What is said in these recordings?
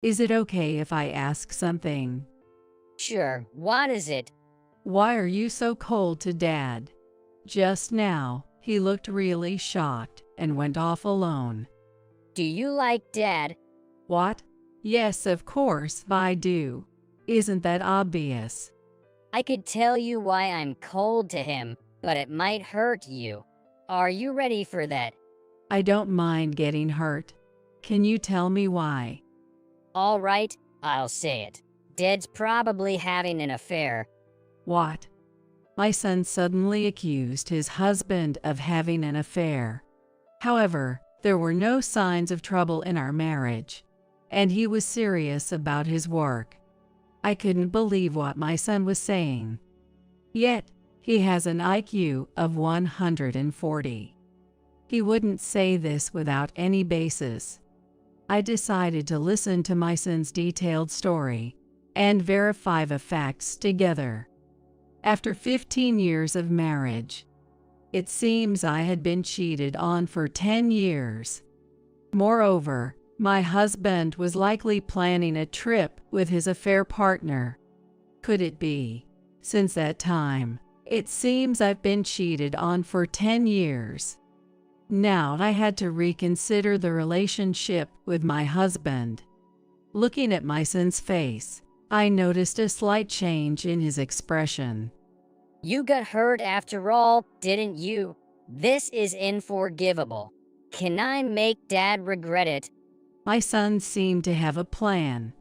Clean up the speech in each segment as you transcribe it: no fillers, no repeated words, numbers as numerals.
Is it okay if I ask something? Sure, what is it? Why are you so cold to Dad? Just now, he looked really shocked and went off alone. Do you like Dad? What? Yes, of course, I do. Isn't that obvious? I could tell you why I'm cold to him, but it might hurt you. Are you ready for that? I don't mind getting hurt. Can you tell me why? All right, I'll say it. Dad's probably having an affair. What? My son suddenly accused his husband of having an affair. However, there were no signs of trouble in our marriage, and he was serious about his work. I couldn't believe what my son was saying. Yet, he has an IQ of 140. He wouldn't say this without any basis. I decided to listen to my son's detailed story and verify the facts together. After 15 years of marriage, it seems I had been cheated on for 10 years. Moreover, my husband was likely planning a trip with his affair partner. Could it be? Since that time, it seems I've been cheated on for 10 years. Now I had to reconsider the relationship with my husband. Looking at my son's face, I noticed a slight change in his expression. You got hurt after all, didn't you? This is unforgivable. Can I make Dad regret it? My son seemed to have a plan.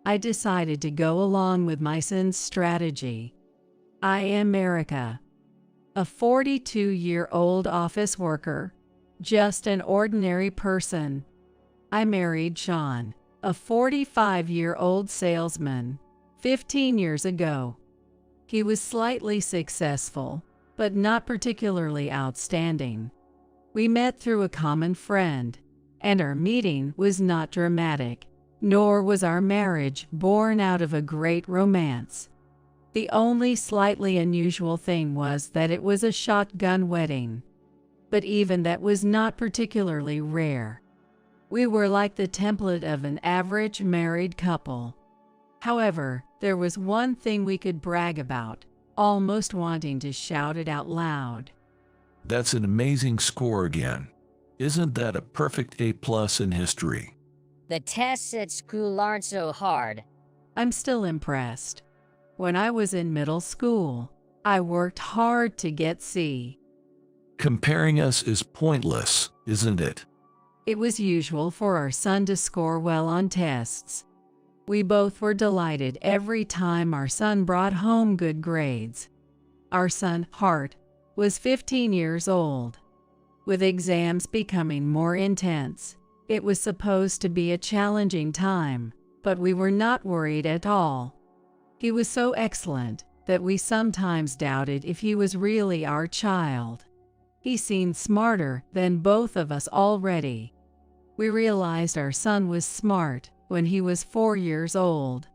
I decided to go along with my son's strategy. I am Erica, a 42-year-old office worker, just an ordinary person. I married Sean, a 45-year-old salesman, 15 years ago. He was slightly successful, but not particularly outstanding. We met through a common friend, and our meeting was not dramatic, nor was our marriage born out of a great romance. The only slightly unusual thing was that it was a shotgun wedding. But even that was not particularly rare. We were like the template of an average married couple. However, there was one thing we could brag about, almost wanting to shout it out loud. That's an amazing score again. Isn't that a perfect A+ in history? The tests at school aren't so hard. I'm still impressed. When I was in middle school, I worked hard to get C. Comparing us is pointless, isn't it? It was usual for our son to score well on tests. We both were delighted every time our son brought home good grades. Our son, Hart, was 15 years old. With exams becoming more intense, it was supposed to be a challenging time, but we were not worried at all. He was so excellent that we sometimes doubted if he was really our child. He seemed smarter than both of us already. We realized our son was smart when he was 4 years old.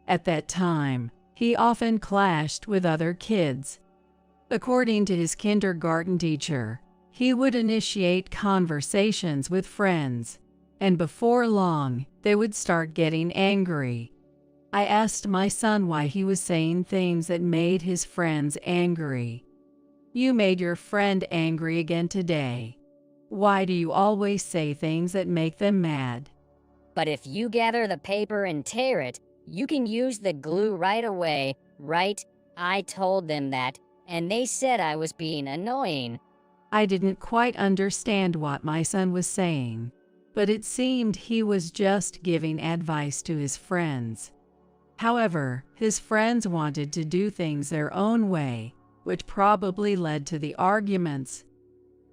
At that time, he often clashed with other kids. According to his kindergarten teacher, he would initiate conversations with friends, and before long, they would start getting angry. I asked my son why he was saying things that made his friends angry. You made your friend angry again today. Why do you always say things that make them mad? But if you gather the paper and tear it, you can use the glue right away, right? I told them that, and they said I was being annoying. I didn't quite understand what my son was saying, but it seemed he was just giving advice to his friends. However, his friends wanted to do things their own way, which probably led to the arguments.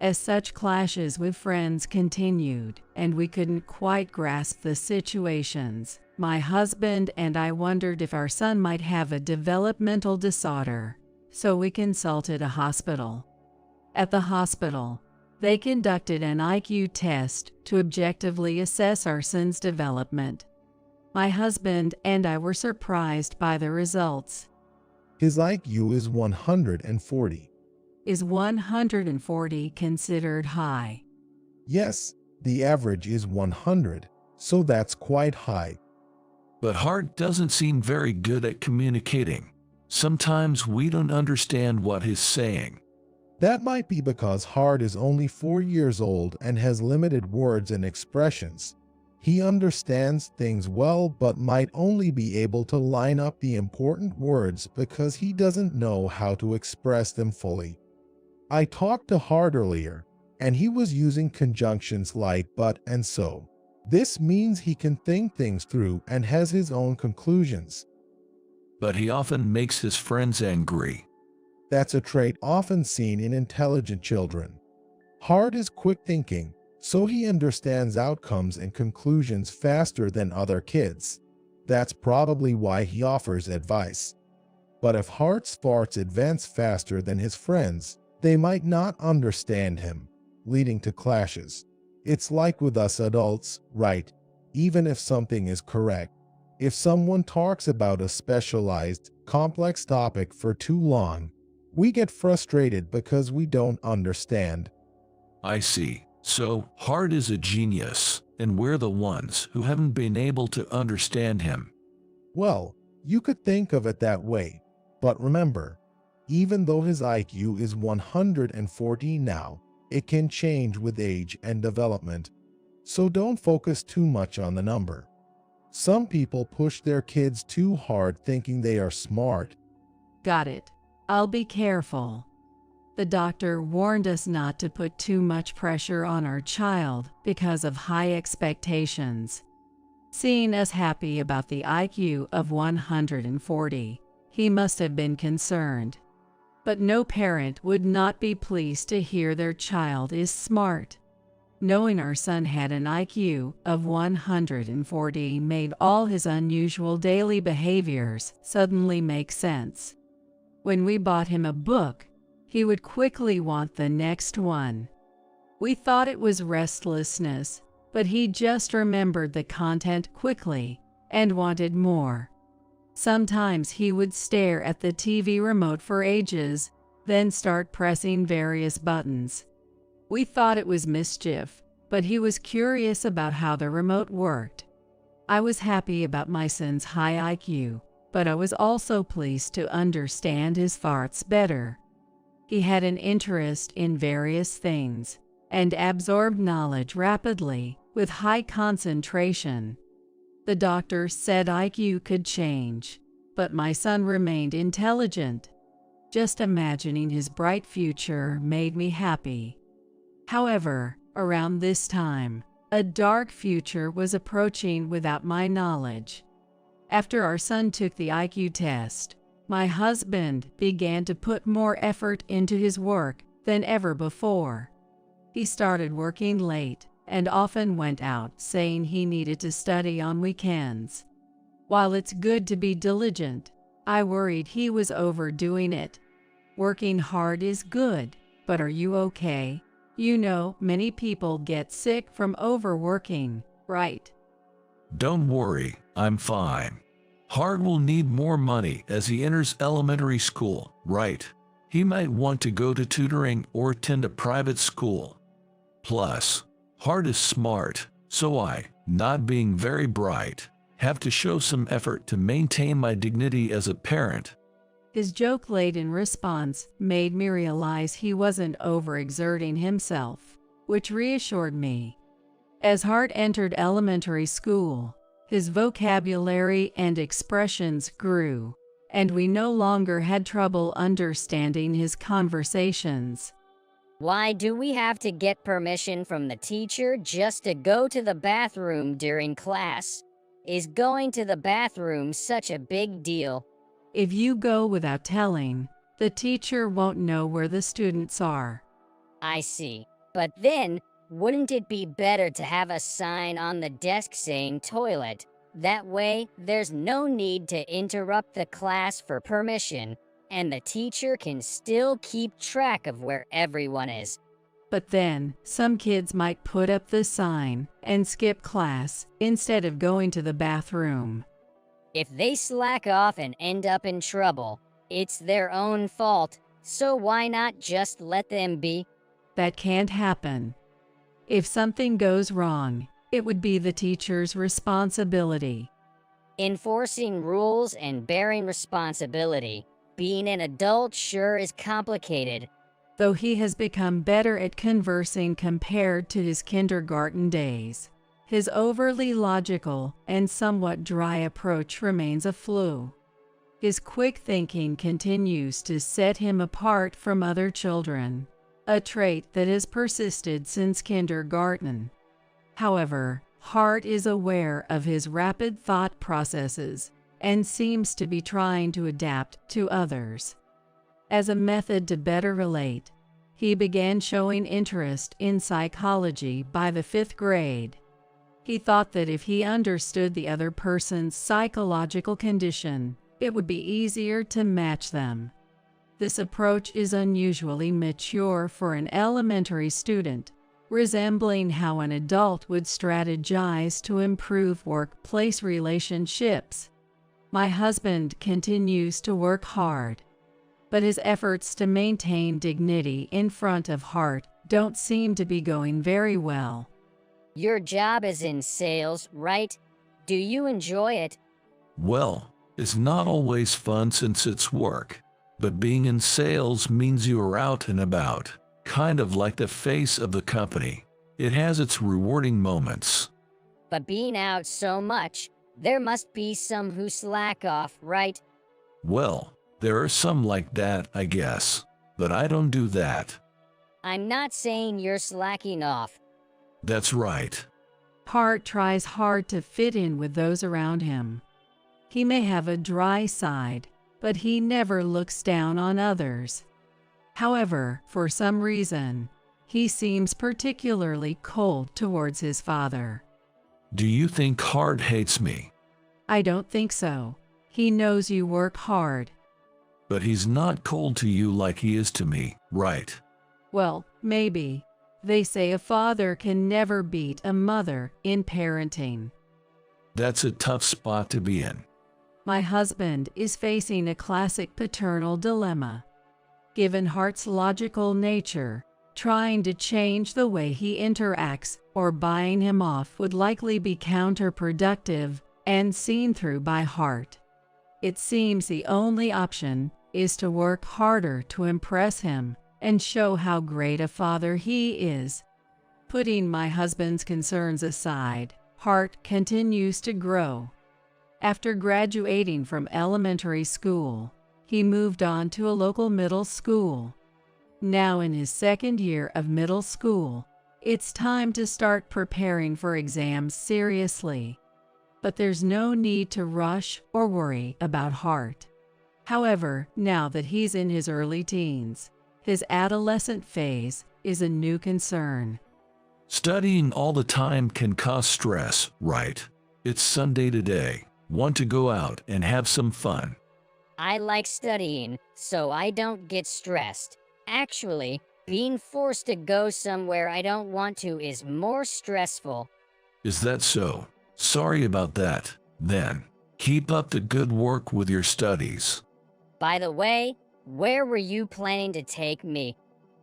As such clashes with friends continued, and we couldn't quite grasp the situations, my husband and I wondered if our son might have a developmental disorder, so we consulted a hospital. At the hospital, they conducted an IQ test to objectively assess our son's development. My husband and I were surprised by the results. His IQ is 140. Is 140 considered high? Yes, the average is 100, so that's quite high. But Hart doesn't seem very good at communicating. Sometimes we don't understand what he's saying. That might be because Hart is only 4 years old and has limited words and expressions. He understands things well but might only be able to line up the important words because he doesn't know how to express them fully. I talked to Hart earlier, and he was using conjunctions like but and so. This means he can think things through and has his own conclusions. But he often makes his friends angry. That's a trait often seen in intelligent children. Hart is quick thinking, so he understands outcomes and conclusions faster than other kids. That's probably why he offers advice. But if Hart's thoughts advance faster than his friends, they might not understand him, leading to clashes. It's like with us adults, right? Even if something is correct, if someone talks about a specialized, complex topic for too long, we get frustrated because we don't understand. I see. So, Hart is a genius, and we're the ones who haven't been able to understand him. Well, you could think of it that way. But remember, even though his IQ is 140 now, it can change with age and development. So don't focus too much on the number. Some people push their kids too hard thinking they are smart. Got it. I'll be careful. The doctor warned us not to put too much pressure on our child because of high expectations. Seeing us happy about the IQ of 140, he must have been concerned. But no parent would not be pleased to hear their child is smart. Knowing our son had an IQ of 140 made all his unusual daily behaviors suddenly make sense. When we bought him a book, he would quickly want the next one. We thought it was restlessness, but he just remembered the content quickly and wanted more. Sometimes he would stare at the TV remote for ages, then start pressing various buttons. We thought it was mischief, but he was curious about how the remote worked. I was happy about my son's high IQ, but I was also pleased to understand his thoughts better. He had an interest in various things and absorbed knowledge rapidly with high concentration. The doctor said IQ could change, but my son remained intelligent. Just imagining his bright future made me happy. However, around this time, a dark future was approaching without my knowledge. After our son took the IQ test, my husband began to put more effort into his work than ever before. He started working late and often went out saying he needed to study on weekends. While it's good to be diligent, I worried he was overdoing it. Working hard is good, but are you okay? You know, many people get sick from overworking, right? Don't worry, I'm fine. Hart will need more money as he enters elementary school, right? He might want to go to tutoring or attend a private school. Plus, Hart is smart, so I, not being very bright, have to show some effort to maintain my dignity as a parent. His joke-laden response made me realize he wasn't overexerting himself, which reassured me. As Hart entered elementary school, his vocabulary and expressions grew, and we no longer had trouble understanding his conversations. Why do we have to get permission from the teacher just to go to the bathroom during class? Is going to the bathroom such a big deal? If you go without telling, the teacher won't know where the students are. I see. But then, wouldn't it be better to have a sign on the desk saying toilet? That way, there's no need to interrupt the class for permission, and the teacher can still keep track of where everyone is. But then, some kids might put up the sign and skip class instead of going to the bathroom. If they slack off and end up in trouble, it's their own fault, so why not just let them be? That can't happen. If something goes wrong, It would be the teacher's responsibility. Enforcing rules and bearing responsibility. Being an adult sure is complicated. Though he has become better at conversing compared to his kindergarten days, his overly logical and somewhat dry approach remains a flaw. His quick thinking continues to set him apart from other children, a trait that has persisted since kindergarten. However, Hart is aware of his rapid thought processes and seems to be trying to adapt to others. As a method to better relate, he began showing interest in psychology by the 5th grade. He thought that if he understood the other person's psychological condition, it would be easier to match them. This approach is unusually mature for an elementary student, resembling how an adult would strategize to improve workplace relationships. My husband continues to work hard, but his efforts to maintain dignity in front of Hart don't seem to be going very well. Your job is in sales, right? Do you enjoy it? Well, it's not always fun since it's work, but being in sales means you are out and about, kind of like the face of the company. It has its rewarding moments. But being out so much, there must be some who slack off, right? Well, there are some like that, I guess, but I don't do that. I'm not saying you're slacking off. That's right. Hart tries hard to fit in with those around him. He may have a dry side, but he never looks down on others. However, for some reason, he seems particularly cold towards his father. Do you think Hart hates me? I don't think so. He knows you work hard. But he's not cold to you like he is to me, right? Well, maybe. They say a father can never beat a mother in parenting. That's a tough spot to be in. My husband is facing a classic paternal dilemma. Given Hart's logical nature, trying to change the way he interacts or buying him off would likely be counterproductive and seen through by Hart. It seems the only option is to work harder to impress him and show how great a father he is. Putting my husband's concerns aside, Hart continues to grow. After graduating from elementary school, he moved on to a local middle school. Now in his 2nd year of middle school, it's time to start preparing for exams seriously. But there's no need to rush or worry about Hart. However, now that he's in his early teens, his adolescent phase is a new concern. Studying all the time can cause stress, right? It's Sunday today. Want to go out and have some fun. I like studying, so I don't get stressed. Actually, being forced to go somewhere I don't want to is more stressful. Is that so? Sorry about that, then. Keep up the good work with your studies. By the way, where were you planning to take me?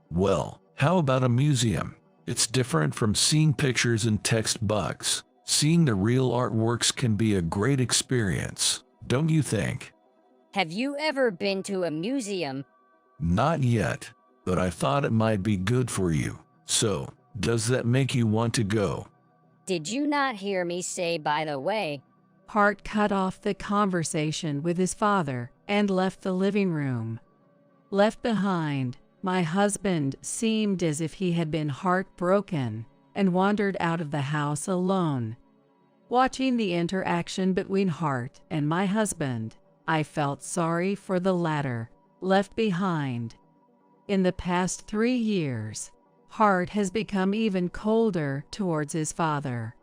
Well, how about a museum? It's different from seeing pictures and textbooks. Seeing the real artworks can be a great experience, don't you think? Have you ever been to a museum? Not yet, but I thought it might be good for you. So, does that make you want to go? Did you not hear me say, by the way? Hart cut off the conversation with his father and left the living room. Left behind, my husband seemed as if he had been heartbroken and wandered out of the house alone. Watching the interaction between Hart and my husband, I felt sorry for the latter, left behind. In the past 3 years, Hart has become even colder towards his father.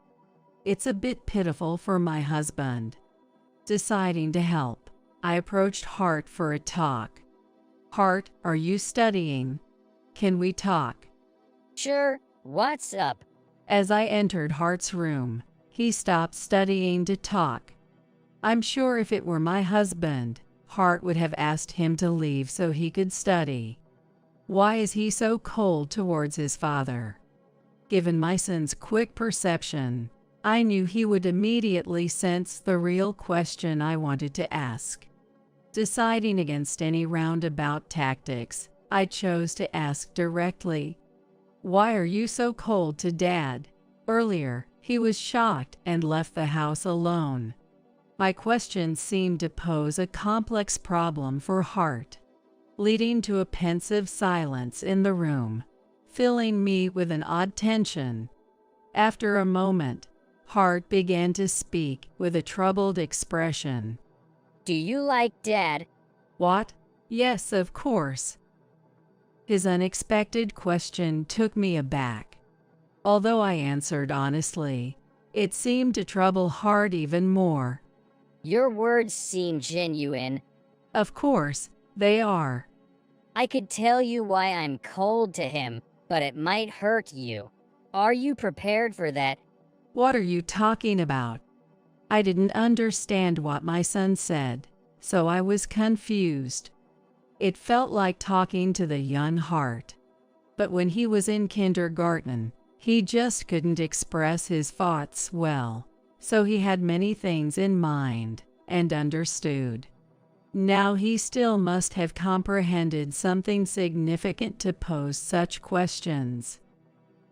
It's a bit pitiful for my husband. Deciding to help, I approached Hart for a talk. Hart, are you studying? Can we talk? Sure, what's up? As I entered Hart's room, he stopped studying to talk. I'm sure if it were my husband, Hart would have asked him to leave so he could study. Why is he so cold towards his father? Given my son's quick perception, I knew he would immediately sense the real question I wanted to ask. Deciding against any roundabout tactics, I chose to ask directly, "Why are you so cold to Dad?" Earlier, he was shocked and left the house alone. My question seemed to pose a complex problem for Hart, leading to a pensive silence in the room, filling me with an odd tension. After a moment, Hart began to speak with a troubled expression. Do you like Dad? What? Yes, of course. His unexpected question took me aback. Although I answered honestly, it seemed to trouble Hart even more. Your words seem genuine. Of course, they are. I could tell you why I'm cold to him, but it might hurt you. Are you prepared for that? What are you talking about? I didn't understand what my son said, so I was confused. It felt like talking to the young Hart. But when he was in kindergarten, he just couldn't express his thoughts well, so he had many things in mind and understood. Now he still must have comprehended something significant to pose such questions.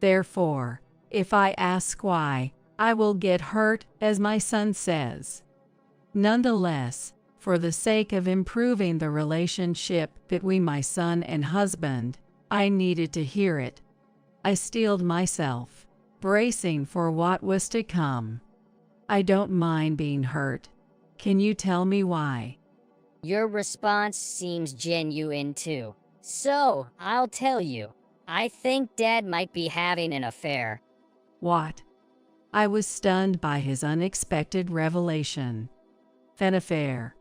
Therefore, if I ask why, I will get hurt, as my son says. Nonetheless, for the sake of improving the relationship between my son and husband, I needed to hear it. I steeled myself, bracing for what was to come. I don't mind being hurt. Can you tell me why? Your response seems genuine too. So, I'll tell you. I think Dad might be having an affair. What? I was stunned by his unexpected revelation. An affair.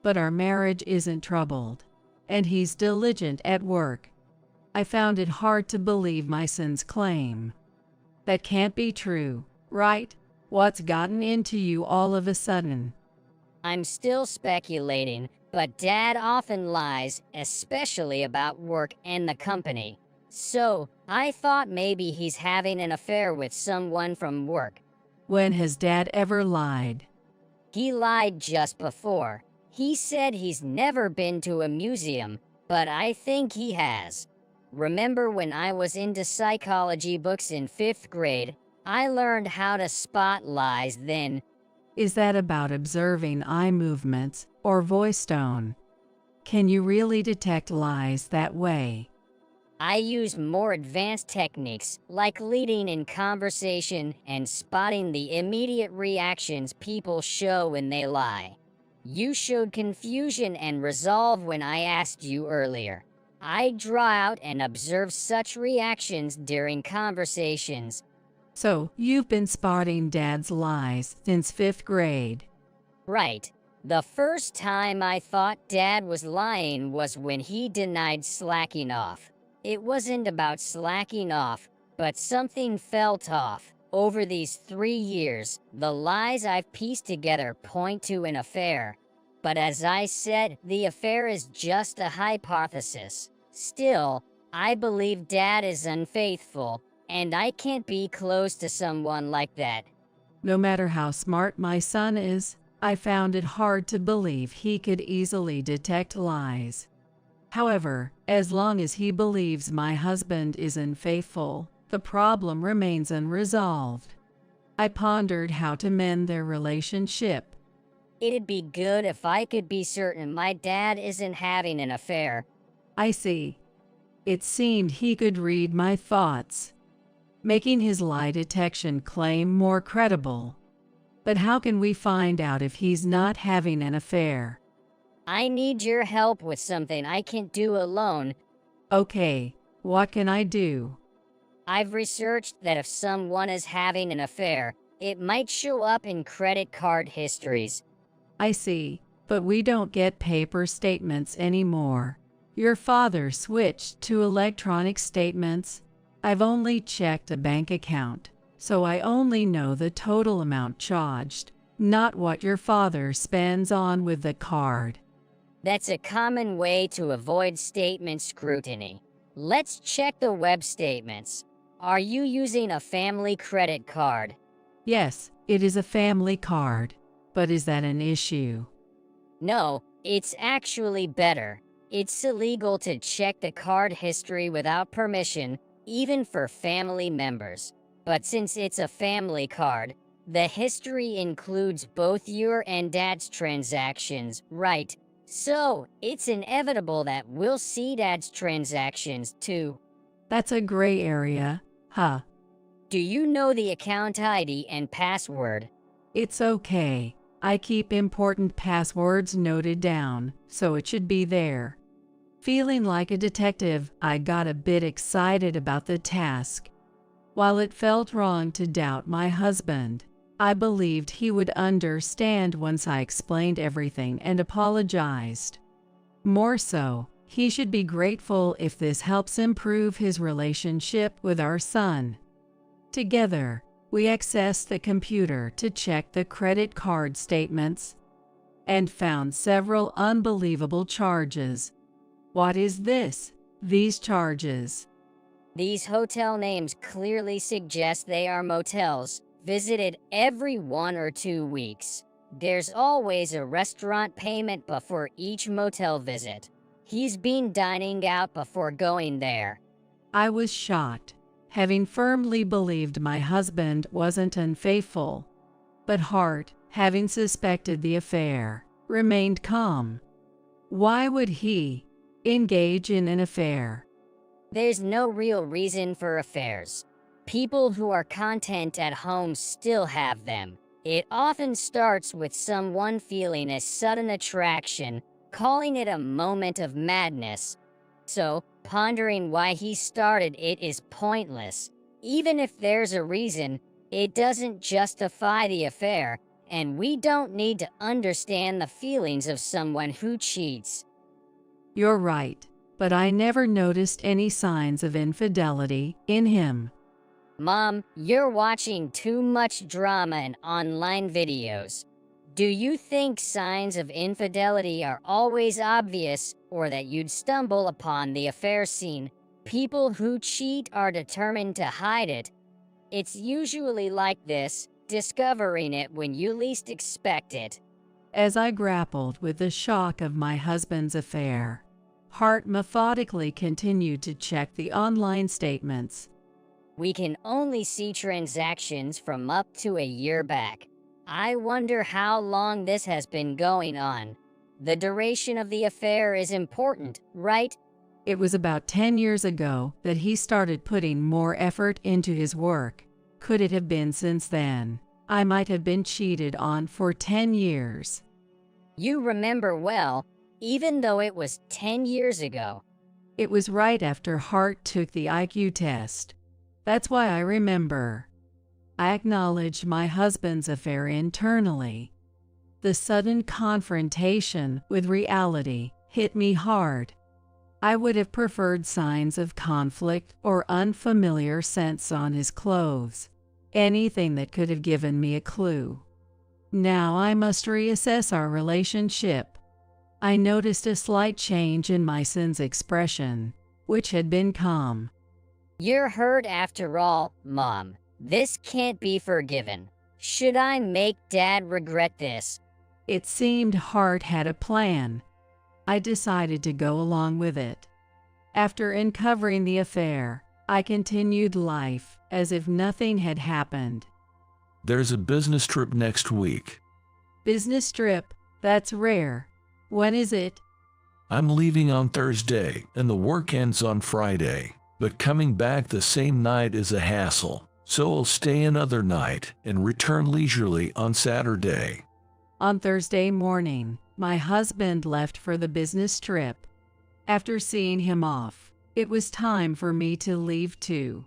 But our marriage isn't troubled, and he's diligent at work. I found it hard to believe my son's claim. That can't be true, right? What's gotten into you all of a sudden? I'm still speculating, but Dad often lies, especially about work and the company. So, I thought maybe he's having an affair with someone from work. When has Dad ever lied? He lied just before. He said he's never been to a museum, but I think he has. Remember when I was into psychology books in 5th grade? I learned how to spot lies then. Is that about observing eye movements or voice tone? Can you really detect lies that way? I use more advanced techniques, like leading in conversation and spotting the immediate reactions people show when they lie. You showed confusion and resolve when I asked you earlier. I draw out and observe such reactions during conversations. So, you've been spotting Dad's lies since 5th grade. Right. The first time I thought Dad was lying was when he denied slacking off. It wasn't about slacking off, but something felt off. Over these 3 years, the lies I've pieced together point to an affair. But as I said, the affair is just a hypothesis. Still, I believe Dad is unfaithful, and I can't be close to someone like that. No matter how smart my son is, I found it hard to believe he could easily detect lies. However, as long as he believes my husband is unfaithful, the problem remains unresolved. I pondered how to mend their relationship. It'd be good if I could be certain my dad isn't having an affair. I see. It seemed he could read my thoughts, making his lie detection claim more credible. But how can we find out if he's not having an affair? I need your help with something I can't do alone. Okay, what can I do? I've researched that if someone is having an affair, it might show up in credit card histories. I see, but we don't get paper statements anymore. Your father switched to electronic statements. I've only checked a bank account, so I only know the total amount charged, not what your father spends on with the card. That's a common way to avoid statement scrutiny. Let's check the web statements. Are you using a family credit card? Yes, it is a family card. But is that an issue? No, it's actually better. It's illegal to check the card history without permission, even for family members. But since it's a family card, the history includes both your and Dad's transactions, right? So, it's inevitable that we'll see Dad's transactions too. That's a gray area, huh? Do you know the account ID and password? It's okay. I keep important passwords noted down, so it should be there. Feeling like a detective, I got a bit excited about the task. While it felt wrong to doubt my husband, I believed he would understand once I explained everything and apologized. More so, he should be grateful if this helps improve his relationship with our son. Together, we accessed the computer to check the credit card statements and found several unbelievable charges. What is this? These charges? These hotel names clearly suggest they are motels, visited every 1 or 2 weeks. There's always a restaurant payment before each motel visit. He's been dining out before going there. I was shocked, having firmly believed my husband wasn't unfaithful. But Hart, having suspected the affair, remained calm. Why would he engage in an affair? There's no real reason for affairs. People who are content at home still have them. It often starts with someone feeling a sudden attraction, calling it a moment of madness. So, pondering why he started it is pointless. Even if there's a reason, it doesn't justify the affair, and we don't need to understand the feelings of someone who cheats. You're right, but I never noticed any signs of infidelity in him. Mom, you're watching too much drama and online videos. Do you think signs of infidelity are always obvious, or that you'd stumble upon the affair scene? People who cheat are determined to hide it. It's usually like this, discovering it when you least expect it. As I grappled with the shock of my husband's affair, Hart methodically continued to check the online statements. We can only see transactions from up to a year back. I wonder how long this has been going on. The duration of the affair is important, right? It was about 10 years ago that he started putting more effort into his work. Could it have been since then? I might have been cheated on for 10 years. You remember well, even though it was 10 years ago. It was right after Hart took the IQ test. That's why I remember. I acknowledged my husband's affair internally. The sudden confrontation with reality hit me hard. I would have preferred signs of conflict or unfamiliar scents on his clothes. Anything that could have given me a clue. Now I must reassess our relationship. I noticed a slight change in my son's expression, which had been calm. You're hurt after all, Mom. This can't be forgiven. Should I make Dad regret this? It seemed Hart had a plan. I decided to go along with it. After uncovering the affair, I continued life as if nothing had happened. There's a business trip next week. Business trip? That's rare. When is it? I'm leaving on Thursday, and the work ends on Friday. But coming back the same night is a hassle, so I'll stay another night and return leisurely on Saturday. On Thursday morning, my husband left for the business trip. After seeing him off, it was time for me to leave too.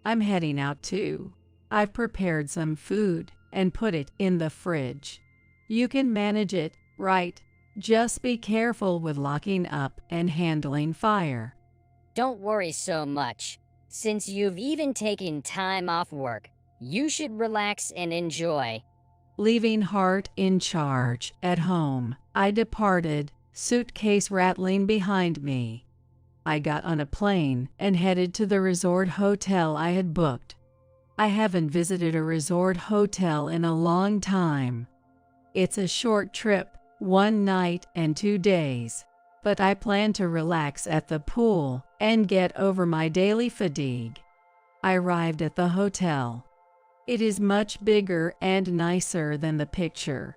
I'm heading out too. I've prepared some food and put it in the fridge. You can manage it, right? Just be careful with locking up and handling fire. Don't worry so much. Since you've even taken time off work, you should relax and enjoy. Leaving Hart in charge at home, I departed, suitcase rattling behind me. I got on a plane and headed to the resort hotel I had booked. I haven't visited a resort hotel in a long time. It's a short trip, 1 night and 2 days, but I plan to relax at the pool and get over my daily fatigue. I arrived at the hotel. It is much bigger and nicer than the picture.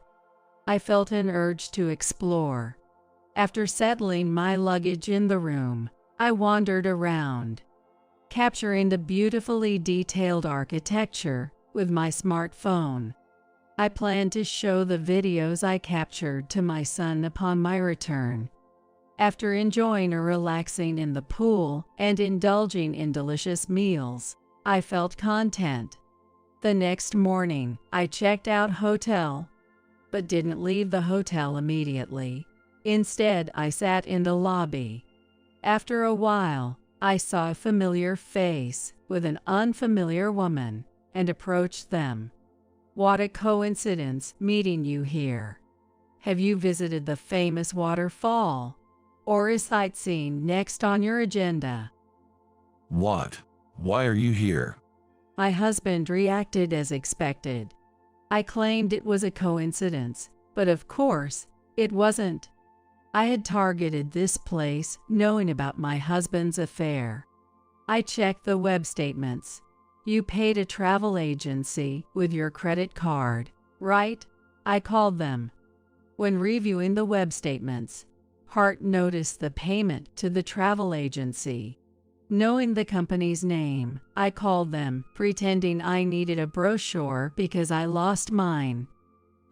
I felt an urge to explore. After settling my luggage in the room, I wandered around, capturing the beautifully detailed architecture with my smartphone. I plan to show the videos I captured to my son upon my return. After enjoying or relaxing in the pool and indulging in delicious meals, I felt content. The next morning, I checked out hotel, but didn't leave the hotel immediately. Instead, I sat in the lobby. After a while, I saw a familiar face with an unfamiliar woman and approached them. What a coincidence meeting you here. Have you visited the famous waterfall? Or is sightseeing next on your agenda? What? Why are you here? My husband reacted as expected. I claimed it was a coincidence, but of course, it wasn't. I had targeted this place knowing about my husband's affair. I checked the web statements. You paid a travel agency with your credit card, right? I called them. When reviewing the web statements, Hart noticed the payment to the travel agency. Knowing the company's name, I called them, pretending I needed a brochure because I lost mine.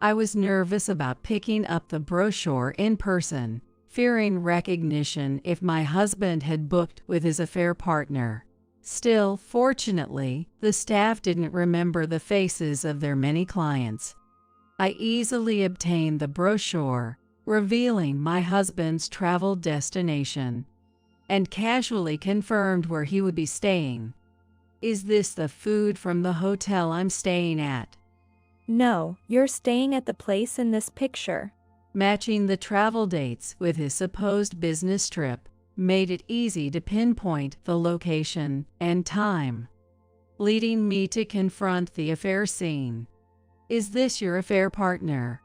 I was nervous about picking up the brochure in person, fearing recognition if my husband had booked with his affair partner. Still, fortunately, the staff didn't remember the faces of their many clients. I easily obtained the brochure, revealing my husband's travel destination, and casually confirmed where he would be staying. Is this the food from the hotel I'm staying at? No, you're staying at the place in this picture. Matching the travel dates with his supposed business trip made it easy to pinpoint the location and time, leading me to confront the affair scene. Is this your affair partner?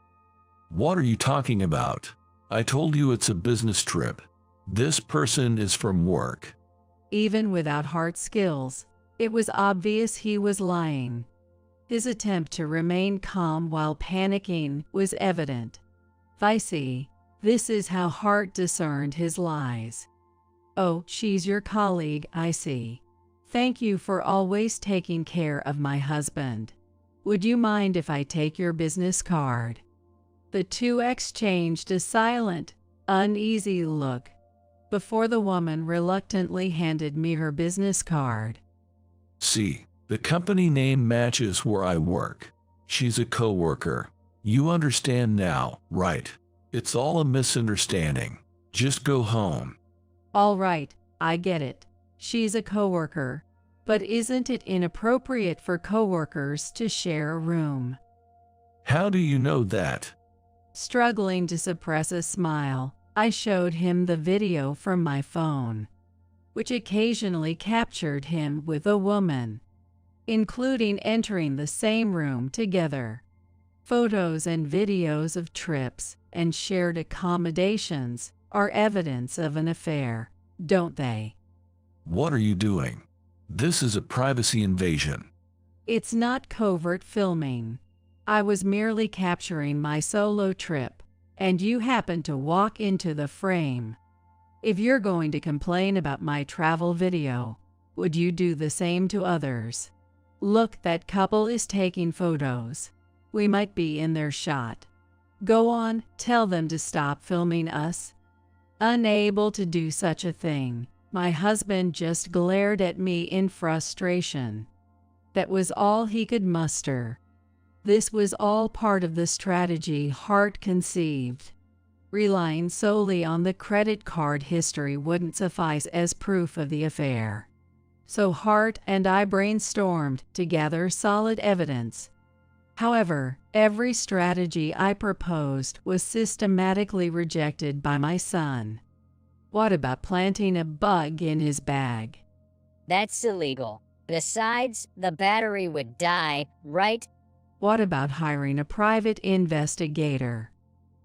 What are you talking about? I told you it's a business trip. This person is from work. Even without hard skills, it was obvious he was lying. His attempt to remain calm while panicking was evident. I see. This is how Hart discerned his lies. Oh, she's your colleague, I see. Thank you for always taking care of my husband. Would you mind if I take your business card? The two exchanged a silent, uneasy look before the woman reluctantly handed me her business card. See, the company name matches where I work. She's a coworker. You understand now, right? It's all a misunderstanding. Just go home. All right, I get it. She's a coworker. But isn't it inappropriate for coworkers to share a room? How do you know that? Struggling to suppress a smile, I showed him the video from my phone, which occasionally captured him with a woman, including entering the same room together. Photos and videos of trips and shared accommodations are evidence of an affair, don't they? What are you doing? This is a privacy invasion. It's not covert filming. I was merely capturing my solo trip, and you happened to walk into the frame. If you're going to complain about my travel video, would you do the same to others? Look, that couple is taking photos. We might be in their shot. Go on, tell them to stop filming us. Unable to do such a thing, my husband just glared at me in frustration. That was all he could muster. This was all part of the strategy Hart conceived. Relying solely on the credit card history wouldn't suffice as proof of the affair. So Hart and I brainstormed to gather solid evidence. However, every strategy I proposed was systematically rejected by my son. What about planting a bug in his bag? That's illegal. Besides, the battery would die, right? What about hiring a private investigator?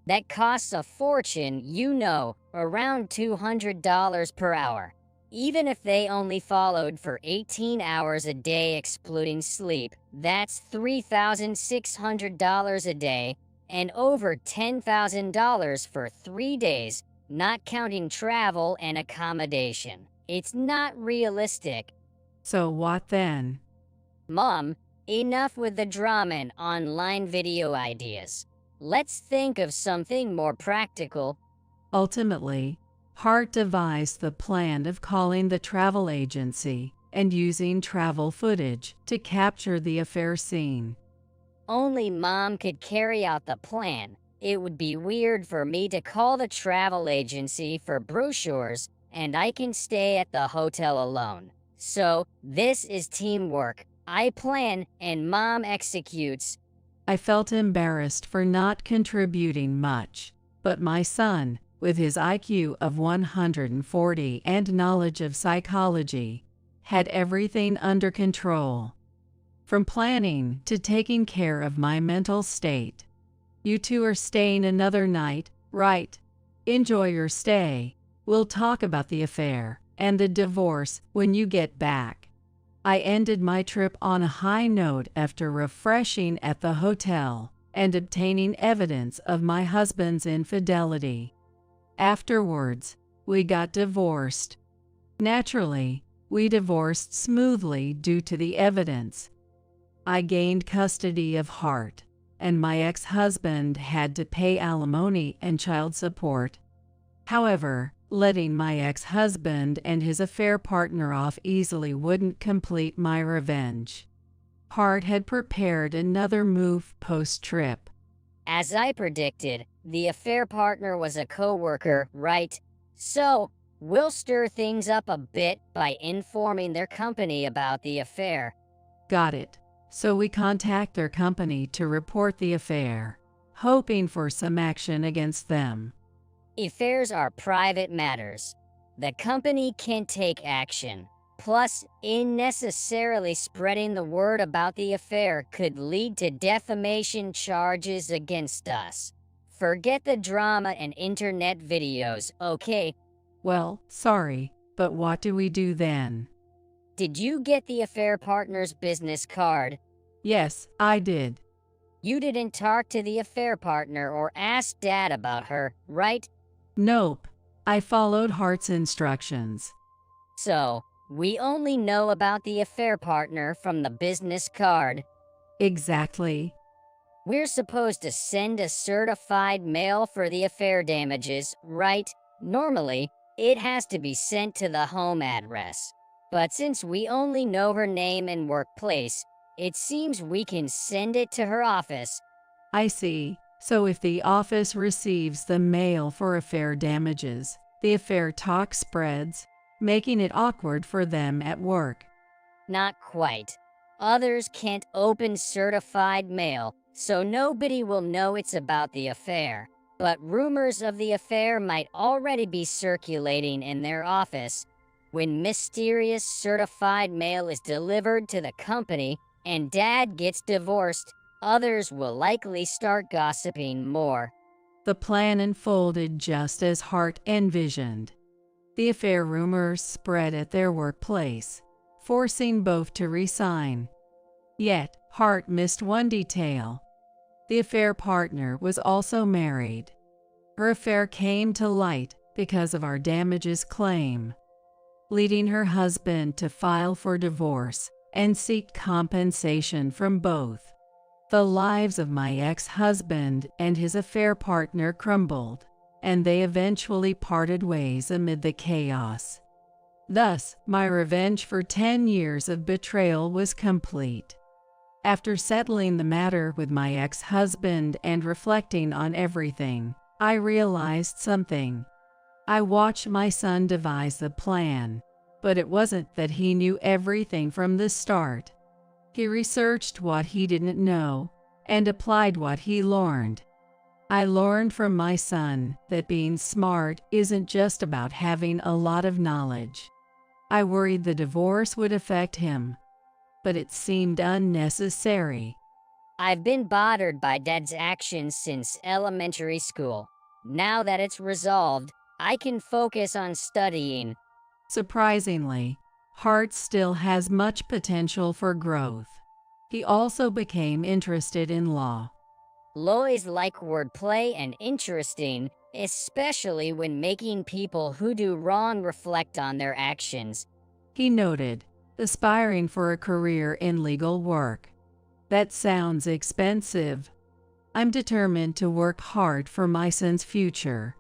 That costs a fortune, you know, around $200 per hour. Even if they only followed for 18 hours a day excluding sleep, that's $3,600 a day and over $10,000 for 3 days, not counting travel and accommodation. It's not realistic. So what then? Mom, enough with the drama and online video ideas. Let's think of something more practical. Ultimately, Hart devised the plan of calling the travel agency and using travel footage to capture the affair scene. Only Mom could carry out the plan. It would be weird for me to call the travel agency for brochures and I can stay at the hotel alone. So, this is teamwork. I plan and Mom executes. I felt embarrassed for not contributing much, but my son, with his IQ of 140 and knowledge of psychology, had everything under control. From planning to taking care of my mental state. You two are staying another night, right? Enjoy your stay. We'll talk about the affair and the divorce when you get back. I ended my trip on a high note after refreshing at the hotel and obtaining evidence of my husband's infidelity. Afterwards, we got divorced. Naturally, we divorced smoothly due to the evidence. I gained custody of Hart, and my ex-husband had to pay alimony and child support. However, letting my ex-husband and his affair partner off easily wouldn't complete my revenge. Hart had prepared another move post-trip. As I predicted, the affair partner was a co-worker, right? So, we'll stir things up a bit by informing their company about the affair. Got it. So we contact their company to report the affair, hoping for some action against them. Affairs are private matters. The company can take action. Plus, unnecessarily spreading the word about the affair could lead to defamation charges against us. Forget the drama and internet videos, okay? Well, sorry, but what do we do then? Did you get the affair partner's business card? Yes, I did. You didn't talk to the affair partner or ask Dad about her, right? Nope. I followed Hart's instructions. So, we only know about the affair partner from the business card. Exactly. We're supposed to send a certified mail for the affair damages, right? Normally, it has to be sent to the home address. But since we only know her name and workplace, it seems we can send it to her office. I see. So if the office receives the mail for affair damages, the affair talk spreads, making it awkward for them at work. Not quite. Others can't open certified mail, so nobody will know it's about the affair. But rumors of the affair might already be circulating in their office. When mysterious certified mail is delivered to the company and Dad gets divorced, others will likely start gossiping more. The plan unfolded just as Hart envisioned. The affair rumors spread at their workplace, forcing both to resign. Yet, Hart missed one detail. The affair partner was also married. Her affair came to light because of our damages claim, leading her husband to file for divorce and seek compensation from both. The lives of my ex-husband and his affair partner crumbled, and they eventually parted ways amid the chaos. Thus, my revenge for 10 years of betrayal was complete. After settling the matter with my ex-husband and reflecting on everything, I realized something. I watched my son devise the plan, but it wasn't that he knew everything from the start. He researched what he didn't know and applied what he learned. I learned from my son that being smart isn't just about having a lot of knowledge. I worried the divorce would affect him, but it seemed unnecessary. I've been bothered by Dad's actions since elementary school. Now that it's resolved, I can focus on studying. Surprisingly, Hart still has much potential for growth. He also became interested in law. Lawyers like wordplay and interesting, especially when making people who do wrong reflect on their actions. He noted, aspiring for a career in legal work. That sounds expensive. I'm determined to work hard for my son's future.